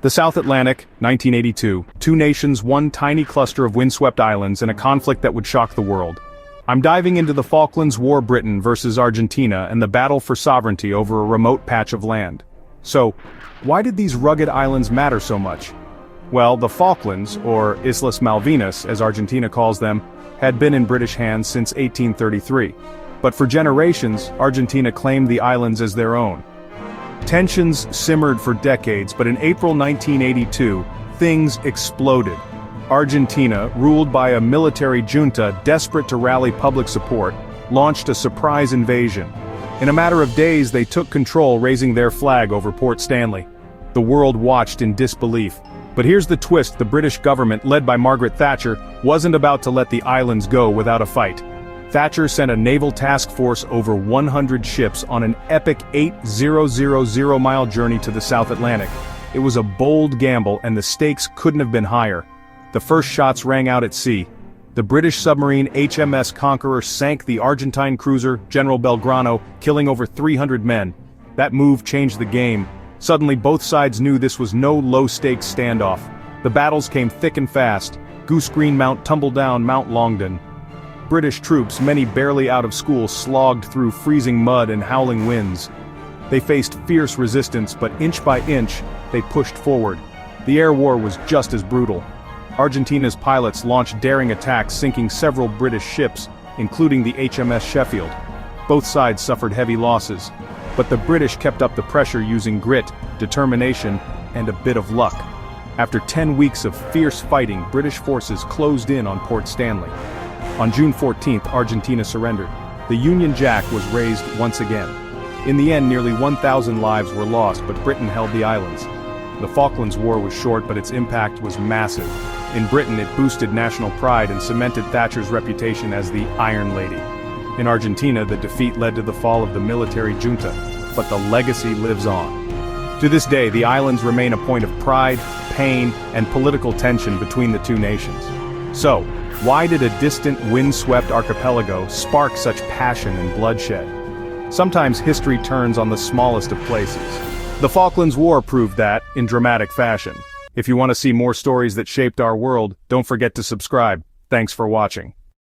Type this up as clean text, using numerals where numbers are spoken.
The South Atlantic, 1982, two nations, one tiny cluster of windswept islands in a conflict that would shock the world. I'm diving into the Falklands War, Britain versus Argentina, and the battle for sovereignty over a remote patch of land. So, why did these rugged islands matter so much? Well, the Falklands, or Islas Malvinas as Argentina calls them, had been in British hands since 1833. But for generations, Argentina claimed the islands as their own. Tensions simmered for decades, but in April 1982, things exploded. Argentina, ruled by a military junta desperate to rally public support, launched a surprise invasion. In a matter of days, they took control, raising their flag over Port Stanley. The world watched in disbelief. But here's the twist: the British government, led by Margaret Thatcher, wasn't about to let the islands go without a fight. Thatcher sent a naval task force over 100 ships on an epic 8,000-mile journey to the South Atlantic. It was a bold gamble, and the stakes couldn't have been higher. The first shots rang out at sea. The British submarine HMS Conqueror sank the Argentine cruiser General Belgrano, killing over 300 men. That move changed the game. Suddenly both sides knew this was no low-stakes standoff. The battles came thick and fast. Goose Green Mount tumbled down Mount Longdon. British troops, many barely out of school, slogged through freezing mud and howling winds. They faced fierce resistance, but inch by inch, they pushed forward. The air war was just as brutal. Argentina's pilots launched daring attacks, sinking several British ships, including the HMS Sheffield. Both sides suffered heavy losses, but the British kept up the pressure using grit, determination, and a bit of luck. After 10 weeks of fierce fighting, British forces closed in on Port Stanley. On June 14th, Argentina surrendered. The Union Jack was raised once again. In the end, nearly 1,000 lives were lost, but Britain held the islands. The Falklands War was short, but its impact was massive. In Britain, it boosted national pride and cemented Thatcher's reputation as the Iron Lady. In Argentina, the defeat led to the fall of the military junta, but the legacy lives on. To this day, the islands remain a point of pride, pain, and political tension between the two nations. So, why did a distant, windswept archipelago spark such passion and bloodshed? Sometimes history turns on the smallest of places. The Falklands War proved that, in dramatic fashion. If you want to see more stories that shaped our world, don't forget to subscribe. Thanks for watching.